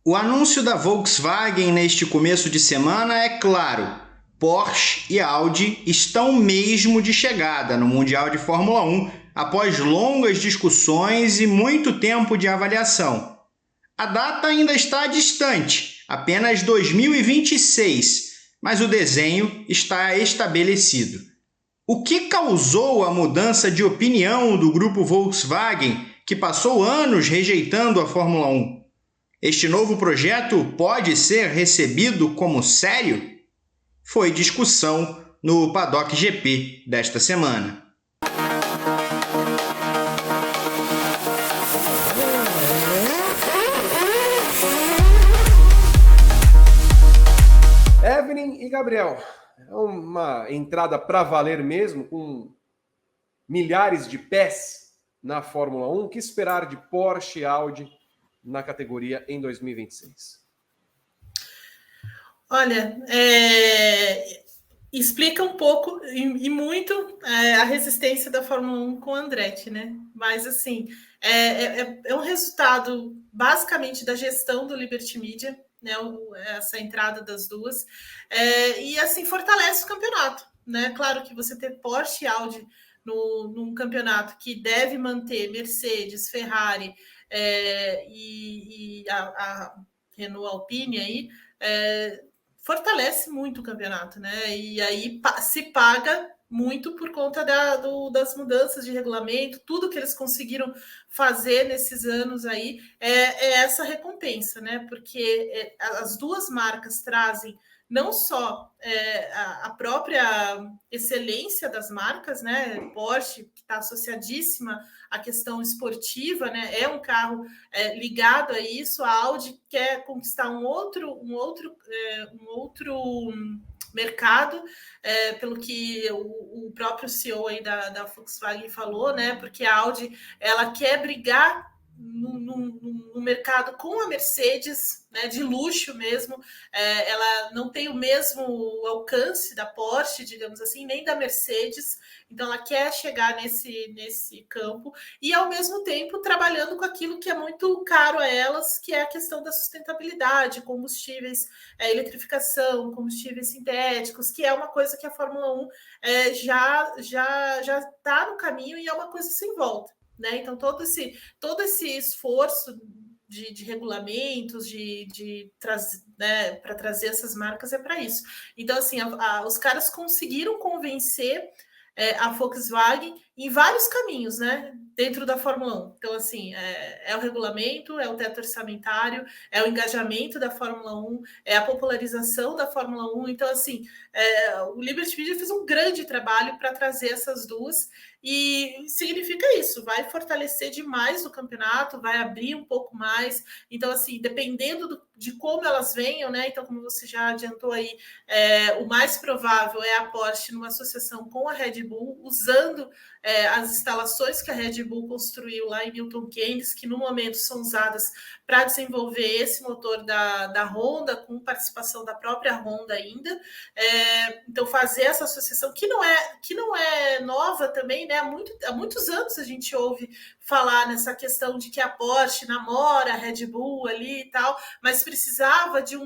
O anúncio da Volkswagen neste começo de semana é claro: Porsche e Audi estão mesmo de chegada no Mundial de Fórmula 1 após longas discussões e muito tempo de avaliação. A data ainda está distante, apenas 2026, mas o desenho está estabelecido. O que causou a mudança de opinião do grupo Volkswagen, que passou anos rejeitando a Fórmula 1? Este novo projeto pode ser recebido como sério? Foi discussão no Paddock GP desta semana. Evelyn e Gabriel, é uma entrada para valer mesmo, com milhares de pés na Fórmula 1. O que esperar de Porsche e Audi na categoria em 2026? Olha, explica um pouco e muito a resistência da Fórmula 1 com o Andretti, né? Mas, assim, é um resultado basicamente da gestão do Liberty Media, né? Essa entrada das duas, e, assim, fortalece o campeonato, né? Claro que você ter Porsche e Audi num campeonato que deve manter Mercedes, Ferrari e a Renault Alpine aí, fortalece muito o campeonato, né? E aí se paga muito por conta das mudanças de regulamento, tudo que eles conseguiram fazer nesses anos aí é essa recompensa, né? Porque as duas marcas trazem não só a própria excelência das marcas, né? Porsche, que está associadíssima à questão esportiva, né? É um carro ligado a isso. A Audi quer conquistar um outro mercado, pelo que o próprio CEO aí da Volkswagen falou, né? Porque a Audi ela quer brigar no mercado com a Mercedes, né, de luxo mesmo. Ela não tem o mesmo alcance da Porsche, digamos assim, nem da Mercedes. Então ela quer chegar nesse campo e, ao mesmo tempo, trabalhando com aquilo que é muito caro a elas, que é a questão da sustentabilidade, combustíveis, eletrificação, combustíveis sintéticos, que é uma coisa que a Fórmula 1 já está no caminho e é uma coisa sem volta. Né? Então, todo esse esforço de regulamentos, né, para trazer essas marcas é para isso. Então, assim, os caras conseguiram convencer a Volkswagen em vários caminhos, né? Dentro da Fórmula 1. Então, assim, é o regulamento, é o teto orçamentário, é o engajamento da Fórmula 1, é a popularização da Fórmula 1. Então, assim, o Liberty Media fez um grande trabalho para trazer essas duas. E significa isso, vai fortalecer demais o campeonato, vai abrir um pouco mais. Então, assim, dependendo de como elas venham, né? Então, como você já adiantou aí, o mais provável é a Porsche numa associação com a Red Bull, usando as instalações que a Red Bull construiu lá em Milton Keynes, que no momento são usadas para desenvolver esse motor da Honda, com participação da própria Honda ainda. Então, fazer essa associação, que não é nova também, né? Há muitos anos a gente ouve falar nessa questão de que a Porsche namora a Red Bull ali e tal, mas precisava de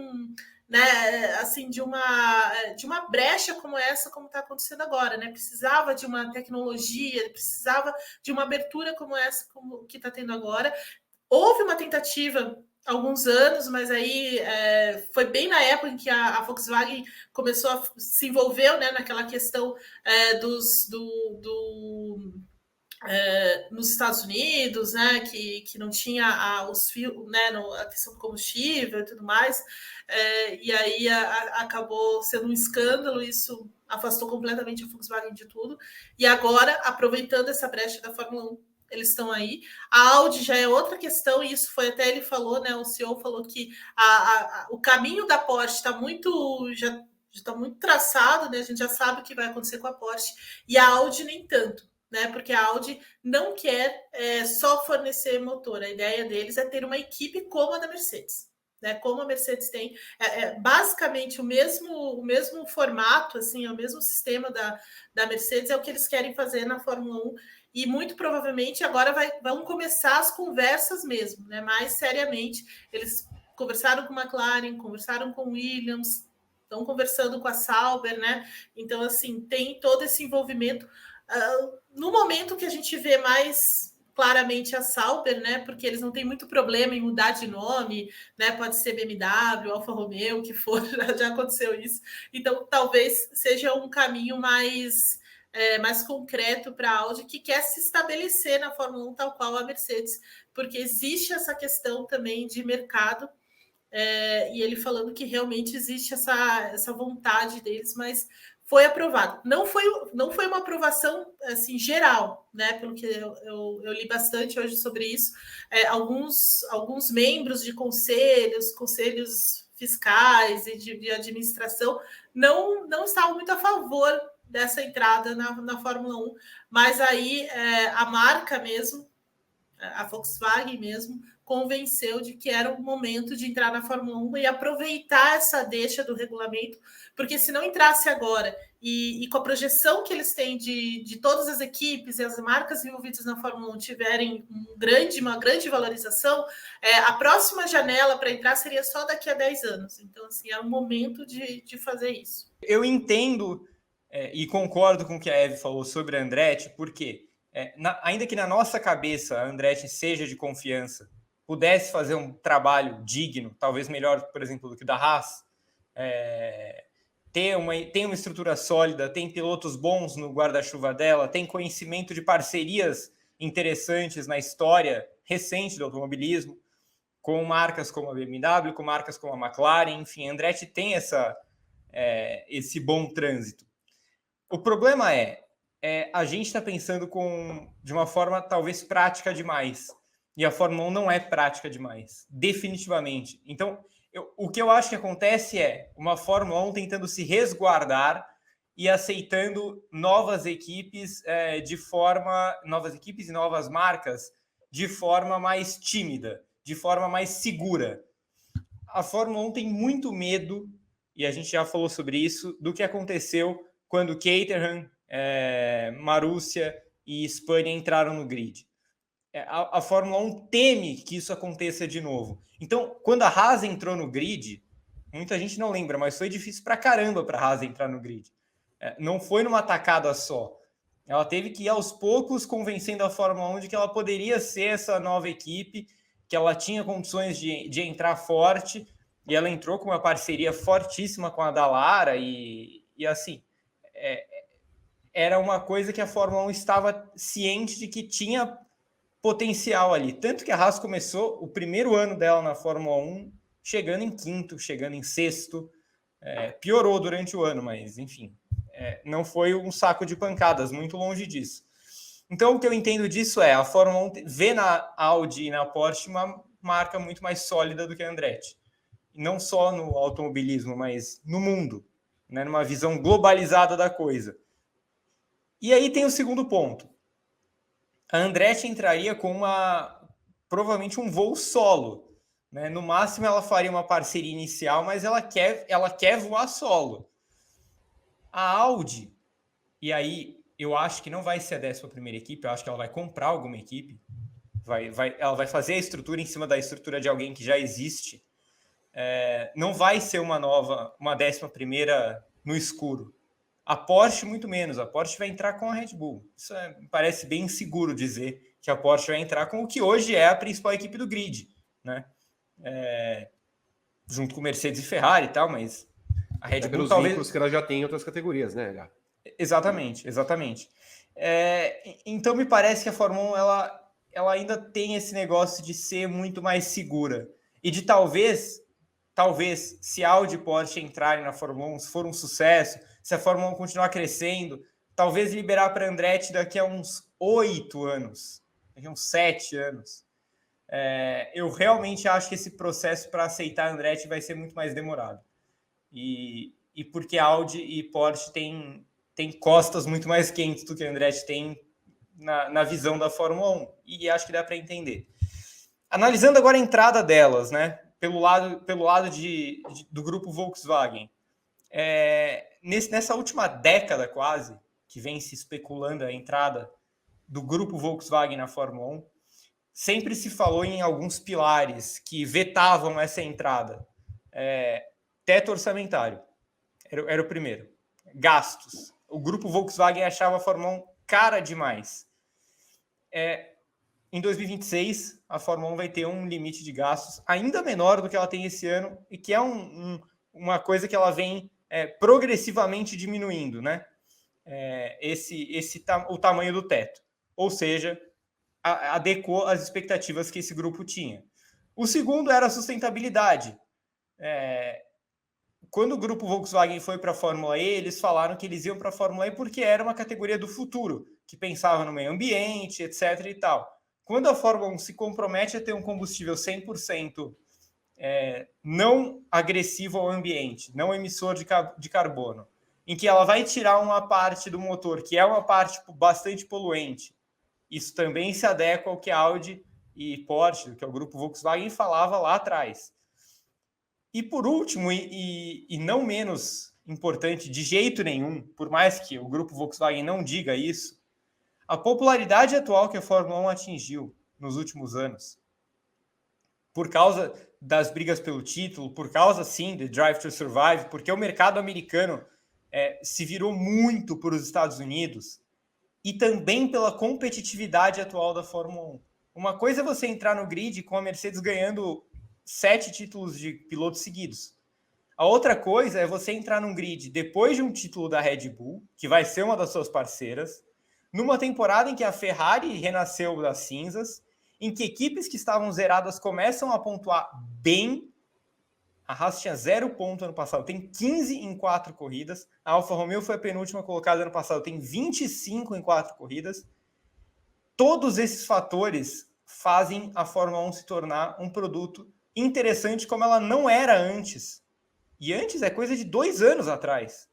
né, assim, de uma brecha como essa, como está acontecendo agora, né? Precisava de uma tecnologia, precisava de uma abertura como essa, como que está tendo agora. Houve uma tentativa há alguns anos, mas aí foi bem na época em que a Volkswagen começou a se envolveu, né, naquela questão nos Estados Unidos, né, que não tinha os fios, né, a questão do combustível e tudo mais, e aí acabou sendo um escândalo. Isso afastou completamente a Volkswagen de tudo, e agora, aproveitando essa brecha da Fórmula 1, eles estão aí. A Audi já é outra questão, e isso foi até ele falou, né, o CEO falou que o caminho da Porsche está já está muito traçado, né, a gente já sabe o que vai acontecer com a Porsche, e a Audi nem tanto, né? Porque a Audi não quer só fornecer motor. A ideia deles é ter uma equipe como a da Mercedes, né? Como a Mercedes tem, basicamente o mesmo formato, assim, é o mesmo sistema da Mercedes, é o que eles querem fazer na Fórmula 1. E muito provavelmente agora vão começar as conversas mesmo, né? Mais seriamente, eles conversaram com a McLaren, conversaram com Williams, estão conversando com a Sauber, né? Então, assim, tem todo esse envolvimento. No momento que a gente vê mais claramente a Sauber, né? Porque eles não têm muito problema em mudar de nome, né? Pode ser BMW, Alfa Romeo, o que for, já aconteceu isso. Então, talvez seja um caminho mais concreto para a Audi, que quer se estabelecer na Fórmula 1, tal qual a Mercedes, porque existe essa questão também de mercado, e ele falando que realmente existe essa vontade deles, mas foi aprovado. Não foi uma aprovação assim geral, né? Pelo que eu li bastante hoje sobre isso. Alguns membros de conselhos fiscais e de administração não estavam muito a favor dessa entrada na Fórmula 1, mas aí a marca mesmo, a Volkswagen mesmo, convenceu de que era o momento de entrar na Fórmula 1 e aproveitar essa deixa do regulamento, porque se não entrasse agora e com a projeção que eles têm de todas as equipes e as marcas envolvidas na Fórmula 1 tiverem uma grande valorização, a próxima janela para entrar seria só daqui a 10 anos. Então, assim, é o momento de fazer isso. Eu entendo e concordo com o que a Eve falou sobre a Andretti, porque ainda que na nossa cabeça a Andretti seja de confiança, pudesse fazer um trabalho digno, talvez melhor, por exemplo, do que o da Haas, tem uma estrutura sólida, tem pilotos bons no guarda-chuva dela, tem conhecimento de parcerias interessantes na história recente do automobilismo, com marcas como a BMW, com marcas como a McLaren, enfim, a Andretti tem esse bom trânsito. O problema a gente está pensando de uma forma talvez prática demais, e a Fórmula 1 não é prática demais, definitivamente. Então, o que eu acho que acontece é uma Fórmula 1 tentando se resguardar e aceitando novas equipes e novas marcas de forma mais tímida, de forma mais segura. A Fórmula 1 tem muito medo, e a gente já falou sobre isso, do que aconteceu quando Caterham, Marussia e Spania entraram no grid. A Fórmula 1 teme que isso aconteça de novo. Então, quando a Haas entrou no grid, muita gente não lembra, mas foi difícil pra caramba para a Haas entrar no grid. Não foi numa tacada só. Ela teve que ir aos poucos convencendo a Fórmula 1 de que ela poderia ser essa nova equipe, que ela tinha condições de entrar forte, e ela entrou com uma parceria fortíssima com a Dallara, e assim, era uma coisa que a Fórmula 1 estava ciente de que tinha potencial ali. Tanto que a Haas começou o primeiro ano dela na Fórmula 1 chegando em quinto, chegando em sexto. Piorou durante o ano, mas enfim, não foi um saco de pancadas, muito longe disso. Então, o que eu entendo disso a Fórmula 1 vê na Audi e na Porsche uma marca muito mais sólida do que a Andretti. E não só no automobilismo, mas no mundo, né? Numa visão globalizada da coisa. E aí tem o segundo ponto. A Andretti entraria com provavelmente um voo solo, né? No máximo ela faria uma parceria inicial, mas ela quer voar solo. A Audi, e aí eu acho que não vai ser a 11ª equipe, eu acho que ela vai comprar alguma equipe, ela vai fazer a estrutura em cima da estrutura de alguém que já existe. Não vai ser uma 11ª no escuro. A Porsche, muito menos. A Porsche vai entrar com a Red Bull. Isso me parece bem inseguro dizer que a Porsche vai entrar com o que hoje é a principal equipe do grid, né? Junto com Mercedes e Ferrari e tal, mas a Red Bull pelos talvez... vínculos que ela já tem em outras categorias, né, Gá? Exatamente. Então me parece que a Fórmula 1 ela ainda tem esse negócio de ser muito mais segura. E de talvez, se Audi e Porsche entrarem na Fórmula 1, se for um sucesso, se a Fórmula 1 continuar crescendo, talvez liberar para a Andretti daqui a uns 8 anos, daqui a uns 7 anos. Eu realmente acho que esse processo para aceitar a Andretti vai ser muito mais demorado. E porque Audi e Porsche têm costas muito mais quentes do que a Andretti tem na visão da Fórmula 1. E acho que dá para entender. Analisando agora a entrada delas, né? Pelo lado do grupo Volkswagen. Nessa última década quase, que vem se especulando a entrada do grupo Volkswagen na Fórmula 1, sempre se falou em alguns pilares que vetavam essa entrada. Teto orçamentário era o primeiro. Gastos. O grupo Volkswagen achava a Fórmula 1 cara demais. Em 2026, a Fórmula 1 vai ter um limite de gastos ainda menor do que ela tem esse ano e que é uma coisa que ela vem progressivamente diminuindo, né? O tamanho do teto. Ou seja, adequou às expectativas que esse grupo tinha. O segundo era a sustentabilidade. Quando o grupo Volkswagen foi para a Fórmula E, eles falaram que eles iam para a Fórmula E porque era uma categoria do futuro, que pensava no meio ambiente, etc. e tal. Quando a Fórmula 1 se compromete a ter um combustível 100% não agressivo ao ambiente, não emissor de carbono, em que ela vai tirar uma parte do motor, que é uma parte bastante poluente, isso também se adequa ao que a Audi e Porsche, que é o grupo Volkswagen, falava lá atrás. E por último, e não menos importante de jeito nenhum, por mais que o grupo Volkswagen não diga isso, a popularidade atual que a Fórmula 1 atingiu nos últimos anos, por causa das brigas pelo título, por causa, sim, de Drive to Survive, porque o mercado americano se virou muito para os Estados Unidos e também pela competitividade atual da Fórmula 1. Uma coisa é você entrar no grid com a Mercedes ganhando 7 títulos de pilotos seguidos. A outra coisa é você entrar num grid depois de um título da Red Bull, que vai ser uma das suas parceiras, numa temporada em que a Ferrari renasceu das cinzas, em que equipes que estavam zeradas começam a pontuar bem. A Haas tinha 0 ponto ano passado, tem 15 em 4 corridas. A Alfa Romeo foi a penúltima colocada ano passado, tem 25 em 4 corridas. Todos esses fatores fazem a Fórmula 1 se tornar um produto interessante como ela não era antes. E antes é coisa de 2 anos atrás.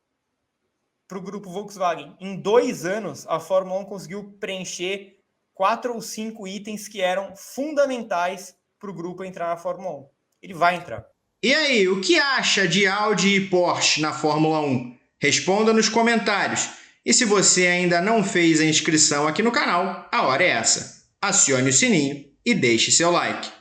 Para o grupo Volkswagen. Em 2 anos, a Fórmula 1 conseguiu preencher 4 ou 5 itens que eram fundamentais para o grupo entrar na Fórmula 1. Ele vai entrar. E aí, o que acha de Audi e Porsche na Fórmula 1? Responda nos comentários. E se você ainda não fez a inscrição aqui no canal, a hora é essa. Acione o sininho e deixe seu like.